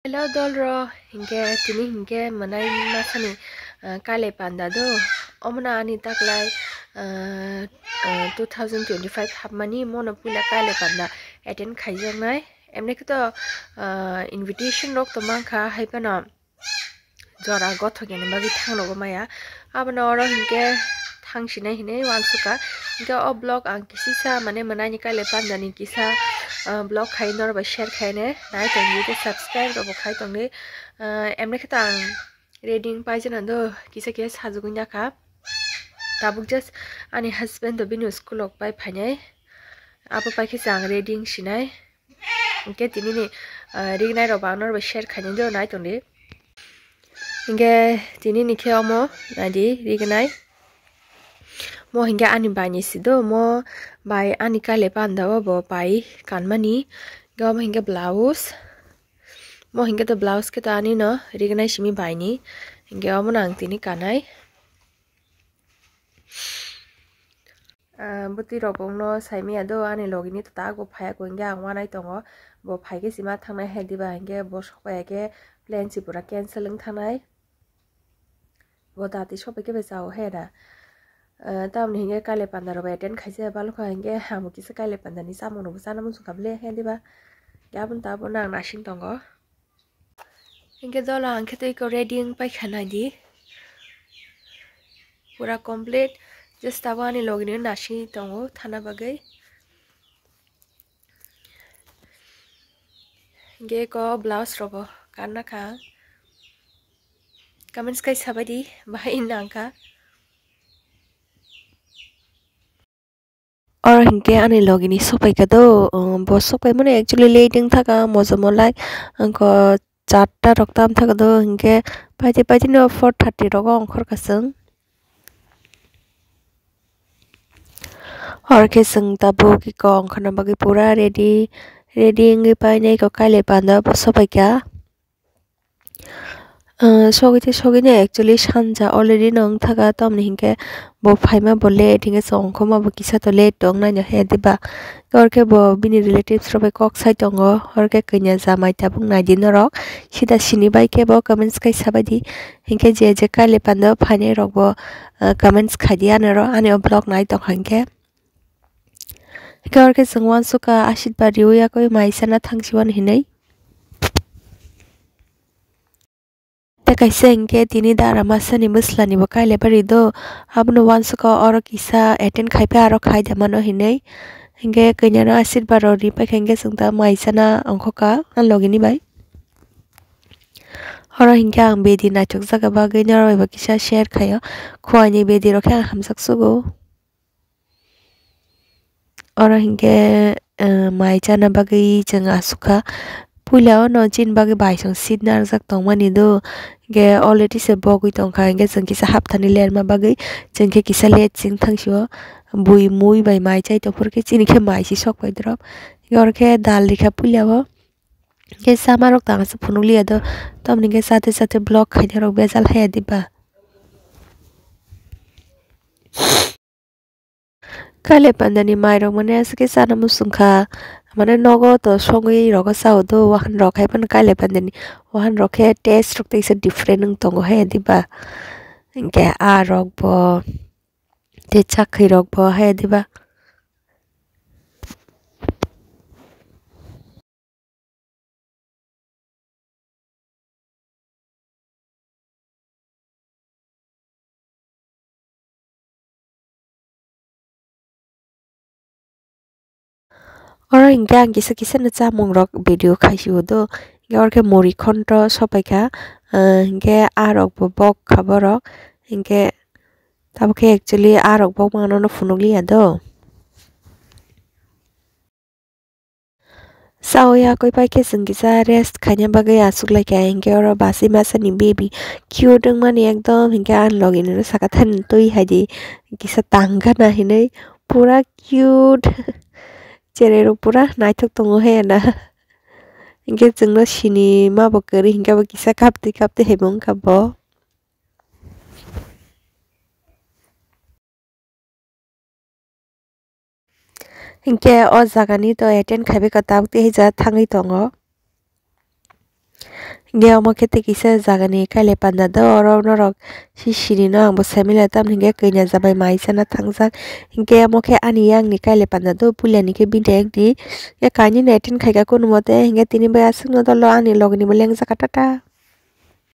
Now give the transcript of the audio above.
Hello dolro hinge tini hinge manai masani kale panda do omna ani taklai 2025 hapmani mona pula kale panda attend khaijang nai emne kito invitation rok to mangkha haipana jora gotho gene bagi thangno go maya abana oro hinge thangsinai hinai wansuka hinge o blog ang kisisa mane manai ni kale panda ni kisa blog khai nor ba share khai ne nai tong ni subscribe ro khai tong ni emne khetang reading paijana do kisa kisa sajugun jaka tabuk just ani husband do binu school ok pai phainai apo pai kisang reading sinai ke tini ni rignai ro ba nor ba share khai ne do nai tong ni hinge tini ni kheomo nadi rignai mo hinga ani bani sido mo bai ani kale panda bo bai kanmani gam hinga blouse mo hinga to blouse ke tani no rignai simi baini hinga mo nang tini kanai buti robong no saimi ado ani logini to ta go phaya go hinga angwanai tongo bo phai ke sima thangnai hedi ba hinga bo sokya ke plan si pura canceling thangnai bo dati sobe ke besao heda tam hinge kale panda ro beten khaise balu kha hinge hamu kisa kale panda ni samu no busana mun sukable hendi ba gabun ta bona nasing tongo hinge dola angkete ko reading pai khana di pura complete just awani login nashi tongo thana bagai hinge ko blouse robo kanna kha comments kai sabadi bai nangka और हिंके आने लगिनी सोपाई का दो बस सोपाई मने actually लेटिंग था का मौसम like अंको चार्टा रक्ताम था का दो हिंके पाइजे पाइजे नो 4:30 रगो अंखर कसं और के संग तबो की को अंखर बगी पूरा रेडी इंगे पाइ नै को काले पांदा सोपाई का सगिने एक्चुअली सानजा अलरेडी नों थागा तमनि हिंके बो फाइमा बोले थिंगे संखमा बो किसा तो ले टंग नाय हे दिबा गरके बो बिनि रिलेटिव्स रबे कक साइ टंगो हरके कन्या जामाइ ताबुं नाइदिन रक सिदा सिनि बाइ के बो कमेंट्स kai sabadi हिंके जे काले पांदा फाइने रक बो कमेंट्स खादिया न र आने ब्लॉग नाइ तंग हिंके गरके संगवान सुका आशीर्वाद रिउया कोइ माइसाना थांसिवन हिनै kaisa ingke tini dara masani muslani bo kaile bari do abno wansuka oro kisa attend khaipa aro khai damano hinai hinge kanyana asirbar ri pa khenge sungta maisana angkhoka an logini bai oro hinge ang bedi na chok jaga ba gaina roi ba kisa share khayo khwani bedi ro kha hamsak sugo oro hinge maisana bagai janga suka pula no jin bagi bai song sit nar jak tong mani do ge already se bogui tong kha ge jeng kisa hap thani ler ma bagi jeng ke kisa le jing thang sio bui mui bai mai chai to pur ke chini ke mai si sok bai drop yor ke dal likha pula bo ge samarok tang se phunuli ado tom ni ge sate blog khai rok bezal hai diba kale pandani mai rok mane aske sana musungkha mane nogo to songi rogo sao do wahan rok hai pan kale pandani wahan rok he taste rok te different ng tongo he diba ke a rok bo te chakhi rok bo he diba oro hingke ang kisa na chamung rok video khaisi do yor ke mori khonto sopai kha hingke a rok bo bok khaborok hingke tabke actually a rok bok mano no funugli ado Sauya koi pai ke sengkisa rest khanya bagai asuk lai kya hingke oro basi masani baby cute dong mani ekdom hingke an login no sakathan toi haidi kisa tangga na hinai pura cute cherero pura naitok tongo he na hingke jengno sini ma bo kari hingke bo kisa kapte hebong kabo hingke o jagani to attend khaibe ka tabte heja thangi tongo Hinge amo kete kisa jagani kaile panda do oro norok siri no angbo samila tam hinge kanya jabai maisa na tangjak hinge amo ke ani yang ni kaile panda do pulyani ke binte ekdi kaini netin khaika kunumote hinge tini bai asung no dolo ani logni bo lengjaka tata.